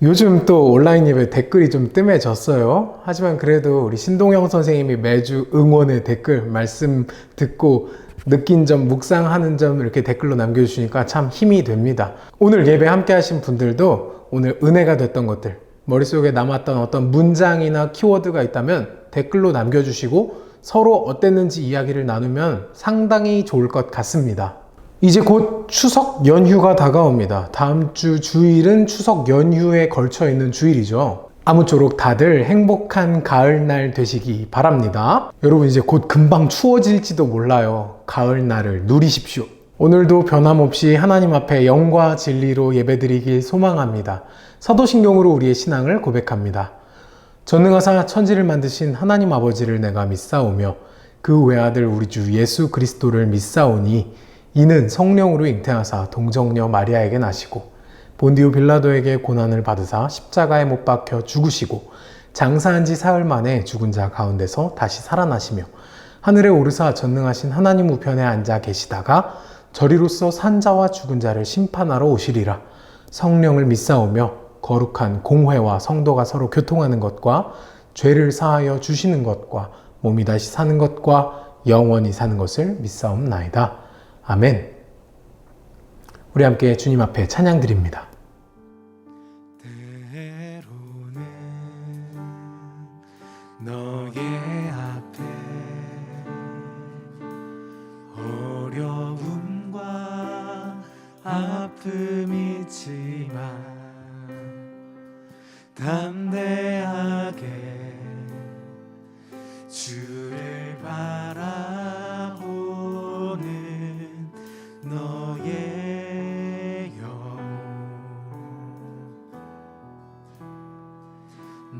요즘 또 온라인 예배 댓글이 좀 뜸해졌어요. 하지만 그래도 우리 신동영 선생님이 매주 응원의 댓글, 말씀 듣고 느낀 점, 묵상하는 점 이렇게 댓글로 남겨주시니까 참 힘이 됩니다. 오늘 예배 함께 하신 분들도 오늘 은혜가 됐던 것들, 머릿속에 남았던 어떤 문장이나 키워드가 있다면 댓글로 남겨주시고 서로 어땠는지 이야기를 나누면 상당히 좋을 것 같습니다. 이제 곧 추석 연휴가 다가옵니다. 다음 주 주일은 추석 연휴에 걸쳐 있는 주일이죠. 아무쪼록 다들 행복한 가을날 되시기 바랍니다. 여러분 이제 곧 금방 추워질지도 몰라요. 가을날을 누리십시오. 오늘도 변함없이 하나님 앞에 영과 진리로 예배드리길 소망합니다. 사도신경으로 우리의 신앙을 고백합니다. 전능하사 천지를 만드신 하나님 아버지를 내가 믿사오며 그 외아들 우리 주 예수 그리스도를 믿사오니 이는 성령으로 잉태하사 동정녀 마리아에게 나시고 본디오 빌라도에게 고난을 받으사 십자가에 못 박혀 죽으시고 장사한 지 사흘 만에 죽은 자 가운데서 다시 살아나시며 하늘에 오르사 전능하신 하나님 우편에 앉아 계시다가 저리로서 산 자와 죽은 자를 심판하러 오시리라. 성령을 믿사오며 거룩한 공회와 성도가 서로 교통하는 것과 죄를 사하여 주시는 것과 몸이 다시 사는 것과 영원히 사는 것을 믿사옵나이다. 아멘. 우리 함께 주님 앞에 찬양 드립니다. 때로는 너의 앞에 어려움과 아픔이 있지만 담대하게 주를 바라보는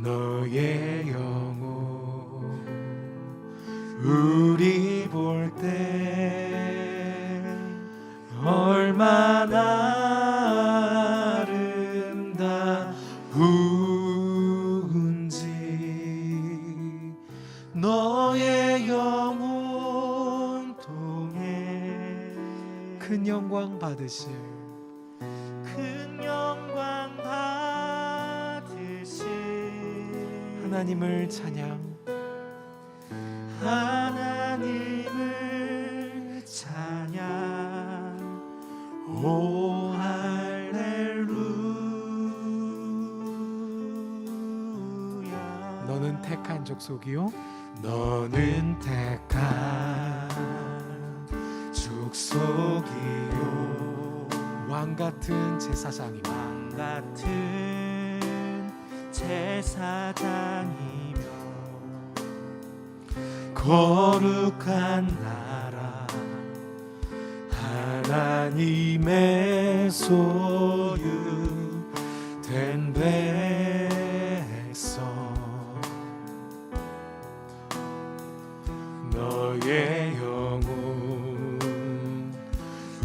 너의 영혼 우리 볼 때 얼마나 아름다운지 너의 영혼 통해 큰 영광 받으실 하나님을 찬양 오 할렐루야 너는 택한 족속이요 너는 택한 족속이요 왕같은 제사장이요 왕같은 제사장이며 거룩한 나라 하나님의 소유된 백성 너의 영혼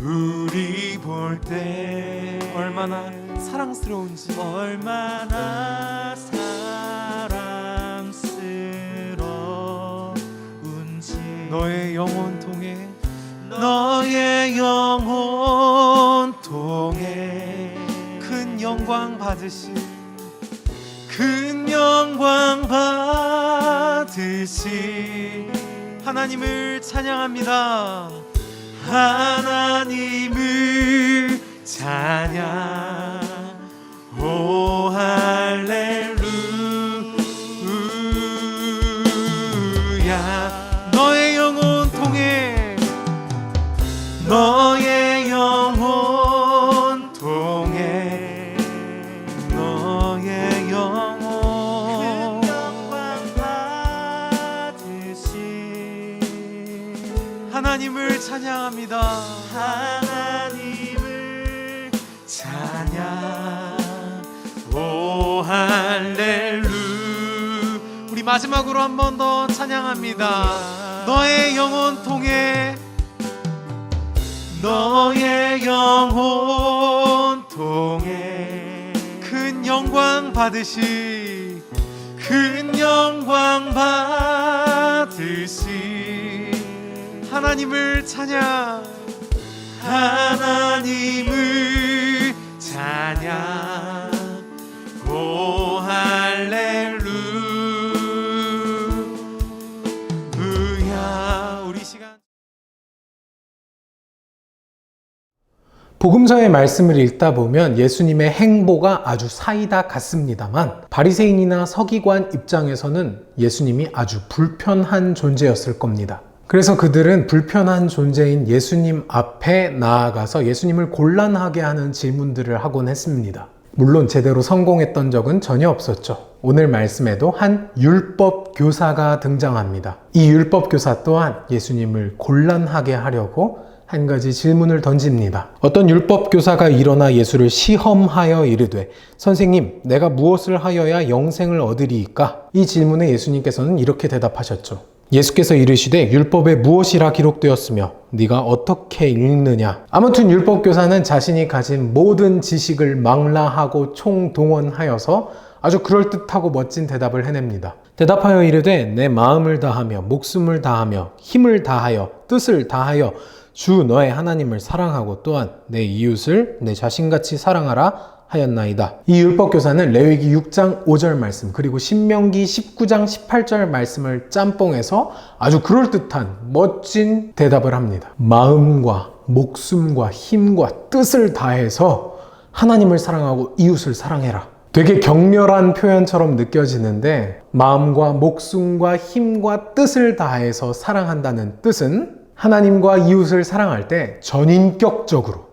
우리 볼 때 얼마나 사랑스러운지 얼마나 사랑스러운지 너의 영혼 통해 너의 영혼 통해 큰 영광 받으실 큰 영광 받으시 하나님을 찬양합니다. 하나님을 찬양 오 할렐루야 너의 영혼 통해 너의 영혼 통해 너의 영혼 큰 영광 받으시 하나님을 찬양합니다. 하나님을 찬양 오 할렐루 우리 마지막으로 한 번 더 찬양합니다. 너의 영혼 통해 너의 영혼 통해 큰 영광 받으시 큰 영광 받으시 하나님을 찬양 하나님을 찬양 오 우리 시간 복음서의 말씀을 읽다 보면 예수님의 행보가 아주 사이다 같습니다만 바리새인이나 서기관 입장에서는 예수님이 아주 불편한 존재였을 겁니다. 그래서 그들은 불편한 존재인 예수님 앞에 나아가서 예수님을 곤란하게 하는 질문들을 하곤 했습니다. 물론 제대로 성공했던 적은 전혀 없었죠. 오늘 말씀에도 한 율법 교사가 등장합니다. 이 율법 교사 또한 예수님을 곤란하게 하려고 한 가지 질문을 던집니다. 어떤 율법 교사가 일어나 예수를 시험하여 이르되 선생님, 내가 무엇을 하여야 영생을 얻으리이까? 이 질문에 예수님께서는 이렇게 대답하셨죠. 예수께서 이르시되 율법에 무엇이라 기록되었으며 네가 어떻게 읽느냐? 아무튼 율법 교사는 자신이 가진 모든 지식을 망라하고 총동원하여서 아주 그럴듯하고 멋진 대답을 해냅니다. 대답하여 이르되 내 마음을 다하며 목숨을 다하며 힘을 다하여 뜻을 다하여 주 너의 하나님을 사랑하고 또한 내 이웃을 내 자신같이 사랑하라 하였나이다. 이 율법교사는 레위기 6장 5절 말씀 그리고 신명기 19장 18절 말씀을 짬뽕해서 아주 그럴듯한 멋진 대답을 합니다. 마음과 목숨과 힘과 뜻을 다해서 하나님을 사랑하고 이웃을 사랑해라. 되게 격렬한 표현처럼 느껴지는데 마음과 목숨과 힘과 뜻을 다해서 사랑한다는 뜻은 하나님과 이웃을 사랑할 때 전인격적으로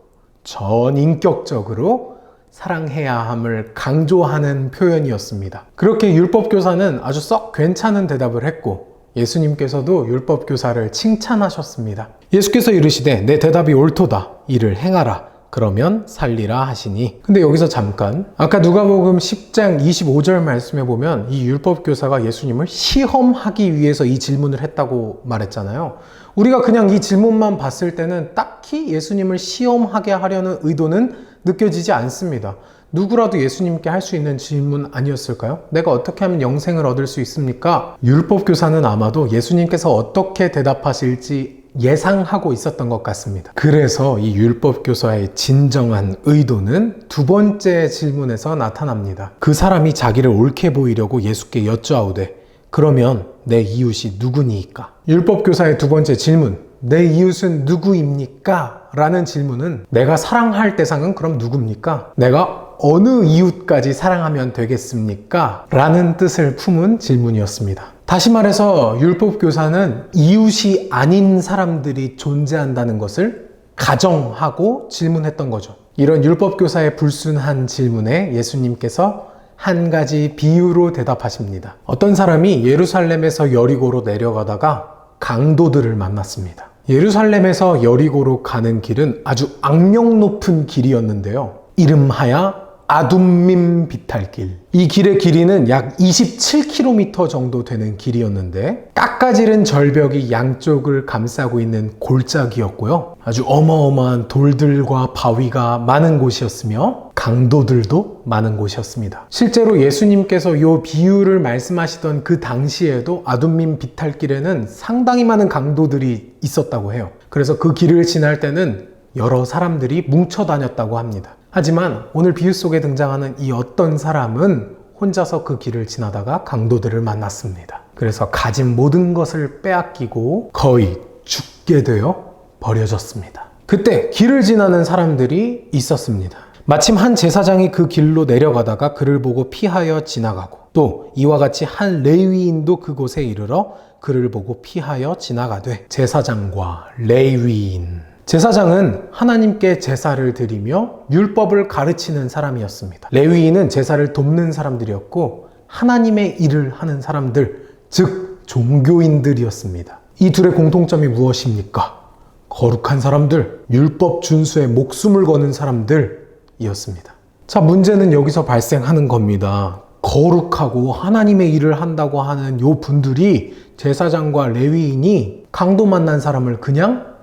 사랑해야 함을 강조하는 표현이었습니다. 그렇게 율법교사는 아주 썩 괜찮은 대답을 했고 예수님께서도 율법교사를 칭찬하셨습니다. 예수께서 이르시되 내 대답이 옳도다. 이를 행하라. 그러면 살리라 하시니. 근데 여기서 잠깐 아까 누가복음 10장 25절 말씀에 보면 이 율법교사가 예수님을 시험하기 위해서 이 질문을 했다고 말했잖아요. 우리가 그냥 이 질문만 봤을 때는 딱히 예수님을 시험하게 하려는 의도는 느껴지지 않습니다. 누구라도 예수님께 할 수 있는 질문 아니었을까요? 내가 어떻게 하면 영생을 얻을 수 있습니까? 율법교사는 아마도 예수님께서 어떻게 대답하실지 예상하고 있었던 것 같습니다. 그래서 이 율법교사의 진정한 의도는 두 번째 질문에서 나타납니다. 그 사람이 자기를 옳게 보이려고 예수께 여쭈아오되 그러면 내 이웃이 누구니이까? 율법교사의 두 번째 질문, 내 이웃은 누구입니까? 라는 질문은 내가 사랑할 대상은 그럼 누굽니까? 내가 어느 이웃까지 사랑하면 되겠습니까? 라는 뜻을 품은 질문이었습니다. 다시 말해서 율법교사는 이웃이 아닌 사람들이 존재한다는 것을 가정하고 질문했던 거죠. 이런 율법교사의 불순한 질문에 예수님께서 한 가지 비유로 대답하십니다. 어떤 사람이 예루살렘에서 여리고로 내려가다가 강도들을 만났습니다. 예루살렘에서 여리고로 가는 길은 아주 악명 높은 길이었는데요. 이름하여 아둠밈 비탈길. 이 길의 길이는 약 27km 정도 되는 길이었는데 깎아지른 절벽이 양쪽을 감싸고 있는 골짜기였고요. 아주 어마어마한 돌들과 바위가 많은 곳이었으며 강도들도 많은 곳이었습니다. 실제로 예수님께서 이 비유를 말씀하시던 그 당시에도 아둠밈 비탈길에는 상당히 많은 강도들이 있었다고 해요. 그래서 그 길을 지날 때는 여러 사람들이 뭉쳐 다녔다고 합니다. 하지만 오늘 비유 속에 등장하는 이 어떤 사람은 혼자서 그 길을 지나다가 강도들을 만났습니다. 그래서 가진 모든 것을 빼앗기고 거의 죽게 되어 버려졌습니다. 그때 길을 지나는 사람들이 있었습니다. 마침 한 제사장이 그 길로 내려가다가 그를 보고 피하여 지나가고 또 이와 같이 한 레위인도 그곳에 이르러 그를 보고 피하여 지나가되 제사장과 레위인. 제사장은 하나님께 제사를 드리며 율법을 가르치는 사람이었습니다. 레위인은 제사를 돕는 사람들이었고 하나님의 일을 하는 사람들, 즉 종교인들이었습니다. 이 둘의 공통점이 무엇입니까? 거룩한 사람들, 율법 준수에 목숨을 거는 사람들이었습니다. 자, 문제는 여기서 발생하는 겁니다. 거룩하고 하나님의 일을 한다고 하는 요 분들이 제사장과 레위인이 강도 만난 사람을 그냥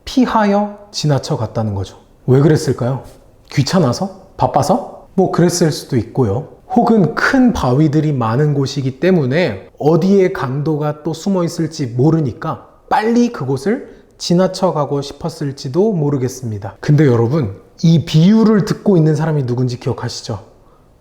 피하여 지나쳐 갔다는 거죠. 왜 그랬을까요? 귀찮아서? 바빠서? 뭐 그랬을 수도 있고요. 혹은 큰 바위들이 많은 곳이기 때문에 어디에 강도가 또 숨어 있을지 모르니까 빨리 그곳을 지나쳐 가고 싶었을지도 모르겠습니다. 근데 여러분, 이 비유를 듣고 있는 사람이 누군지 기억하시죠?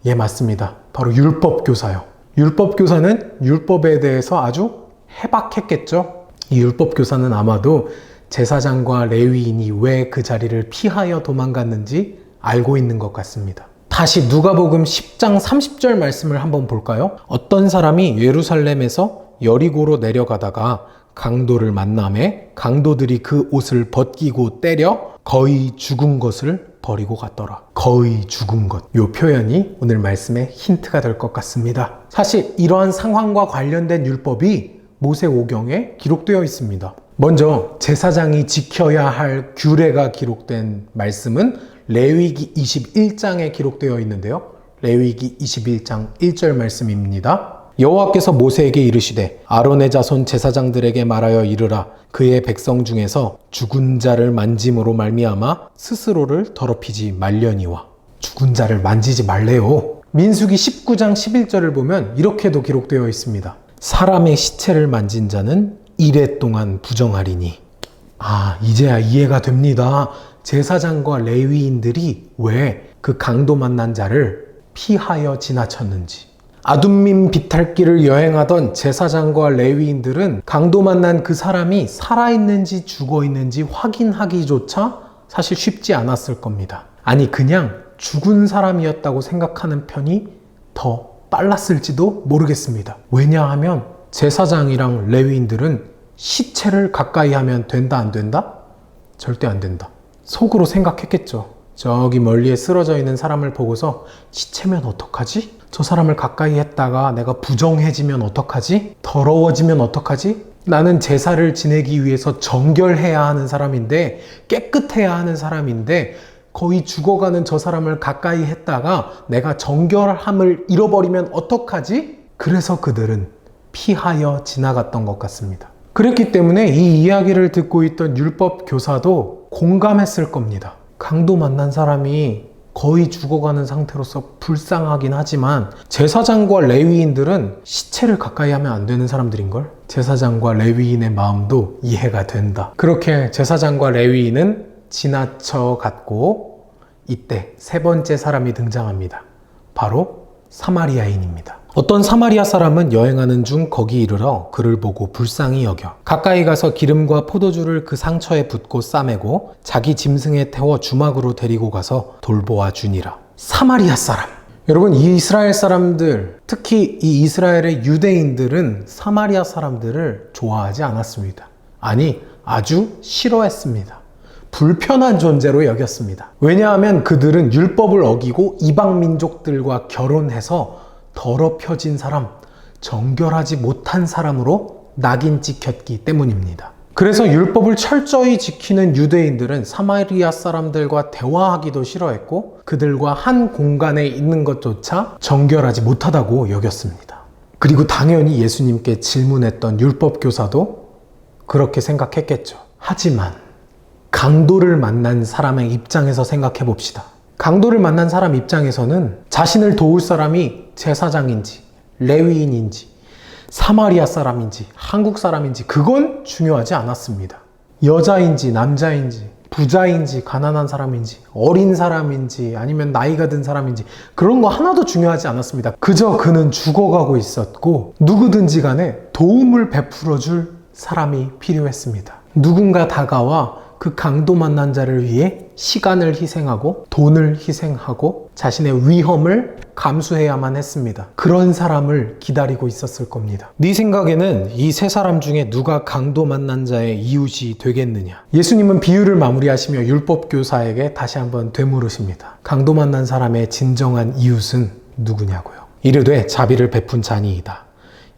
예, 맞습니다. 바로 율법교사요. 율법교사는 율법에 대해서 아주 해박했겠죠. 이 율법 교사는 아마도 제사장과 레위인이 왜 그 자리를 피하여 도망갔는지 알고 있는 것 같습니다. 다시 누가복음 10장 30절 말씀을 한번 볼까요? 어떤 사람이 예루살렘에서 여리고로 내려가다가 강도를 만나매 강도들이 그 옷을 벗기고 때려 거의 죽은 것을 버리고 갔더라. 거의 죽은 것. 이 표현이 오늘 말씀의 힌트가 될 것 같습니다. 사실 이러한 상황과 관련된 율법이 모세오경에 기록되어 있습니다. 먼저 제사장이 지켜야 할 규례가 기록된 말씀은 레위기 21장에 기록되어 있는데요. 레위기 21장 1절 말씀입니다. 여호와께서 모세에게 이르시되 아론의 자손 제사장들에게 말하여 이르라. 그의 백성 중에서 죽은 자를 만짐으로 말미암아 스스로를 더럽히지 말려니와. 죽은 자를 만지지 말래요. 민수기 19장 11절을 보면 이렇게도 기록되어 있습니다. 사람의 시체를 만진 자는 이레 동안 부정하리니. 이제야 이해가 됩니다. 제사장과 레위인들이 왜 그 강도 만난 자를 피하여 지나쳤는지. 아둠민 비탈길을 여행하던 제사장과 레위인들은 강도 만난 그 사람이 살아있는지 죽어있는지 확인하기조차 사실 쉽지 않았을 겁니다. 아니 그냥 죽은 사람이었다고 생각하는 편이 더 빨랐을지도 모르겠습니다. 왜냐하면 제사장이랑 레위인들은 시체를 가까이 하면 된다 안 된다? 절대 안 된다. 속으로 생각했겠죠. 저기 멀리에 쓰러져 있는 사람을 보고서 시체면 어떡하지? 저 사람을 가까이 했다가 내가 부정해지면 어떡하지? 더러워지면 어떡하지? 나는 제사를 지내기 위해서 정결해야 하는 사람인데, 깨끗해야 하는 사람인데 거의 죽어가는 저 사람을 가까이 했다가 내가 정결함을 잃어버리면 어떡하지? 그래서 그들은 피하여 지나갔던 것 같습니다. 그랬기 때문에 이 이야기를 듣고 있던 율법 교사도 공감했을 겁니다. 강도 만난 사람이 거의 죽어가는 상태로서 불쌍하긴 하지만 제사장과 레위인들은 시체를 가까이 하면 안 되는 사람들인걸? 제사장과 레위인의 마음도 이해가 된다. 그렇게 제사장과 레위인은 지나쳐 갔고 이때 세 번째 사람이 등장합니다. 바로 사마리아인입니다. 어떤 사마리아 사람은 여행하는 중 거기 이르러 그를 보고 불쌍히 여겨 가까이 가서 기름과 포도주를 그 상처에 붓고 싸매고 자기 짐승에 태워 주막으로 데리고 가서 돌보아 주니라. 사마리아 사람. 여러분, 이 이스라엘 사람들, 특히 이 이스라엘의 유대인들은 사마리아 사람들을 좋아하지 않았습니다. 아니, 아주 싫어했습니다. 불편한 존재로 여겼습니다. 왜냐하면 그들은 율법을 어기고 이방 민족들과 결혼해서 더럽혀진 사람, 정결하지 못한 사람으로 낙인 찍혔기 때문입니다. 그래서 율법을 철저히 지키는 유대인들은 사마리아 사람들과 대화하기도 싫어했고 그들과 한 공간에 있는 것조차 정결하지 못하다고 여겼습니다. 그리고 당연히 예수님께 질문했던 율법 교사도 그렇게 생각했겠죠. 하지만 강도를 만난 사람의 입장에서 생각해 봅시다. 강도를 만난 사람 입장에서는 자신을 도울 사람이 제사장인지 레위인인지 사마리아 사람인지 한국 사람인지 그건 중요하지 않았습니다. 여자인지 남자인지 부자인지 가난한 사람인지 어린 사람인지 아니면 나이가 든 사람인지 그런 거 하나도 중요하지 않았습니다. 그저 그는 죽어가고 있었고 누구든지 간에 도움을 베풀어 줄 사람이 필요했습니다. 누군가 다가와 그 강도 만난 자를 위해 시간을 희생하고 돈을 희생하고 자신의 위험을 감수해야만 했습니다. 그런 사람을 기다리고 있었을 겁니다. 네 생각에는 이 세 사람 중에 누가 강도 만난 자의 이웃이 되겠느냐? 예수님은 비유를 마무리하시며 율법 교사에게 다시 한번 되물으십니다. 강도 만난 사람의 진정한 이웃은 누구냐고요? 이르되 자비를 베푼 자니이다.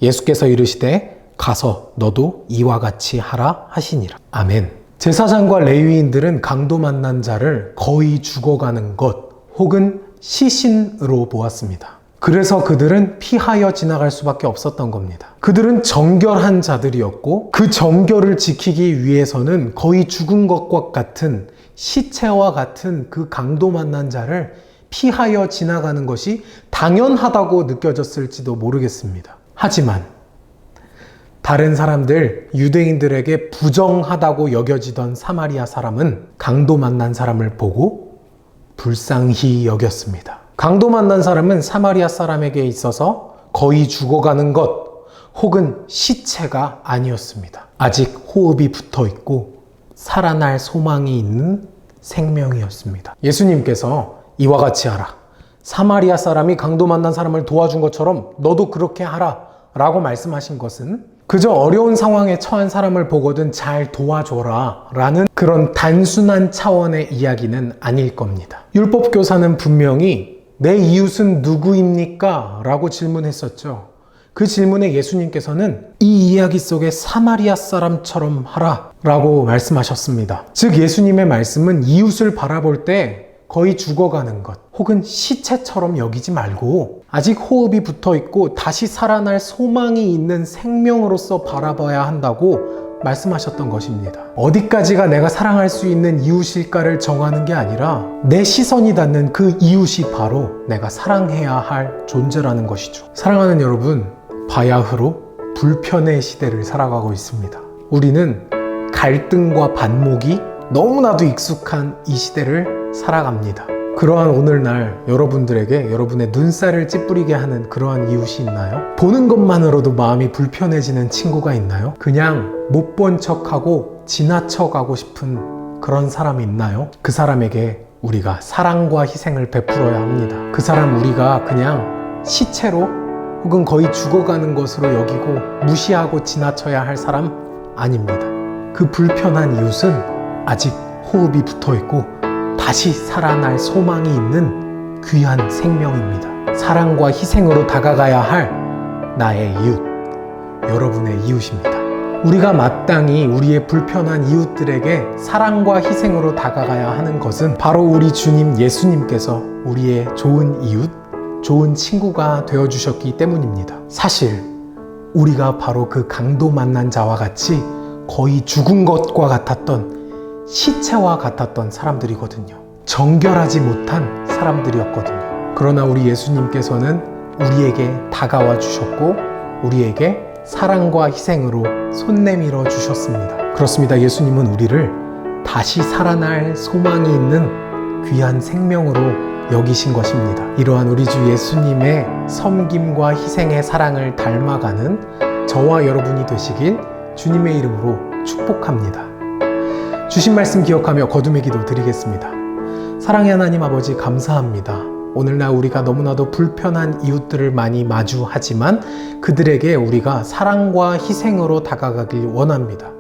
예수께서 이르시되 가서 너도 이와 같이 하라 하시니라. 아멘. 제사장과 레위인들은 강도 만난 자를 거의 죽어가는 것 혹은 시신으로 보았습니다. 그래서 그들은 피하여 지나갈 수밖에 없었던 겁니다. 그들은 정결한 자들이었고 그 정결을 지키기 위해서는 거의 죽은 것과 같은 시체와 같은 그 강도 만난 자를 피하여 지나가는 것이 당연하다고 느껴졌을지도 모르겠습니다. 하지만 다른 사람들, 유대인들에게 부정하다고 여겨지던 사마리아 사람은 강도 만난 사람을 보고 불쌍히 여겼습니다. 강도 만난 사람은 사마리아 사람에게 있어서 거의 죽어가는 것 혹은 시체가 아니었습니다. 아직 호흡이 붙어 있고 살아날 소망이 있는 생명이었습니다. 예수님께서 이와 같이 하라. 사마리아 사람이 강도 만난 사람을 도와준 것처럼 너도 그렇게 하라 라고 말씀하신 것은 그저 어려운 상황에 처한 사람을 보거든 잘 도와줘라 라는 그런 단순한 차원의 이야기는 아닐 겁니다. 율법교사는 분명히 내 이웃은 누구입니까? 라고 질문했었죠. 그 질문에 예수님께서는 이 이야기 속에 사마리아 사람처럼 하라 라고 말씀하셨습니다. 즉 예수님의 말씀은 이웃을 바라볼 때 거의 죽어가는 것 혹은 시체처럼 여기지 말고 아직 호흡이 붙어 있고 다시 살아날 소망이 있는 생명으로서 바라봐야 한다고 말씀하셨던 것입니다. 어디까지가 내가 사랑할 수 있는 이웃일까를 정하는 게 아니라 내 시선이 닿는 그 이웃이 바로 내가 사랑해야 할 존재라는 것이죠. 사랑하는 여러분, 바야흐로 불편의 시대를 살아가고 있습니다. 우리는 갈등과 반목이 너무나도 익숙한 이 시대를 살아갑니다. 그러한 오늘날 여러분들에게 여러분의 눈살을 찌푸리게 하는 그러한 이웃이 있나요? 보는 것만으로도 마음이 불편해지는 친구가 있나요? 그냥 못 본 척하고 지나쳐가고 싶은 그런 사람이 있나요? 그 사람에게 우리가 사랑과 희생을 베풀어야 합니다. 그 사람 우리가 그냥 시체로 혹은 거의 죽어가는 것으로 여기고 무시하고 지나쳐야 할 사람 아닙니다. 그 불편한 이웃은 아직 호흡이 붙어 있고 다시 살아날 소망이 있는 귀한 생명입니다. 사랑과 희생으로 다가가야 할 나의 이웃, 여러분의 이웃입니다. 우리가 마땅히 우리의 불편한 이웃들에게 사랑과 희생으로 다가가야 하는 것은 바로 우리 주님 예수님께서 우리의 좋은 이웃, 좋은 친구가 되어주셨기 때문입니다. 사실 우리가 바로 그 강도 만난 자와 같이 거의 죽은 것과 같았던 시체와 같았던 사람들이거든요. 정결하지 못한 사람들이었거든요. 그러나 우리 예수님께서는 우리에게 다가와 주셨고 우리에게 사랑과 희생으로 손 내밀어 주셨습니다. 그렇습니다. 예수님은 우리를 다시 살아날 소망이 있는 귀한 생명으로 여기신 것입니다. 이러한 우리 주 예수님의 섬김과 희생의 사랑을 닮아가는 저와 여러분이 되시길 주님의 이름으로 축복합니다. 주신 말씀 기억하며 거듭의 기도 드리겠습니다. 사랑의 하나님 아버지 감사합니다. 오늘날 우리가 너무나도 불편한 이웃들을 많이 마주하지만 그들에게 우리가 사랑과 희생으로 다가가길 원합니다.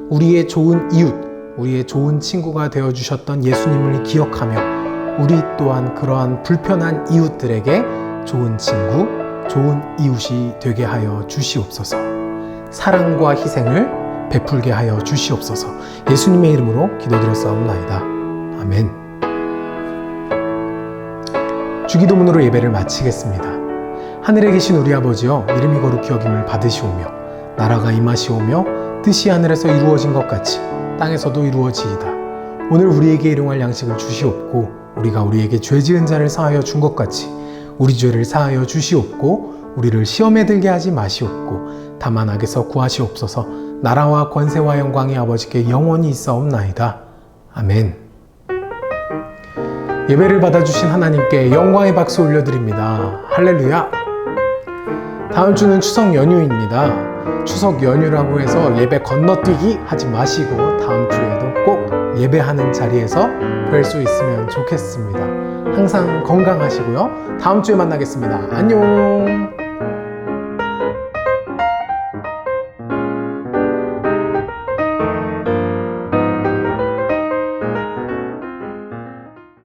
우리의 좋은 이웃, 우리의 좋은 친구가 되어주셨던 예수님을 기억하며 우리 또한 그러한 불편한 이웃들에게 좋은 친구, 좋은 이웃이 되게 하여 주시옵소서. 사랑과 희생을 베풀게 하여 주시옵소서. 예수님의 이름으로 기도드렸사옵나이다. 아멘. 주기도문으로 예배를 마치겠습니다. 하늘에 계신 우리 아버지여, 이름이 거룩히 여김을 받으시오며 나라가 임하시오며 뜻이 하늘에서 이루어진 것 같이 땅에서도 이루어지이다. 오늘 우리에게 일용할 양식을 주시옵고 우리가 우리에게 죄 지은 자를 사하여 준 것 같이 우리 죄를 사하여 주시옵고 우리를 시험에 들게 하지 마시옵고 다만 악에서 구하시옵소서. 나라와 권세와 영광이 아버지께 영원히 있사옵나이다. 아멘. 예배를 받아주신 하나님께 영광의 박수 올려드립니다. 할렐루야. 다음 주는 추석 연휴입니다. 추석 연휴라고 해서 예배 건너뛰기 하지 마시고 다음 주에도 꼭 예배하는 자리에서 뵐 수 있으면 좋겠습니다. 항상 건강하시고요. 다음 주에 만나겠습니다. 안녕.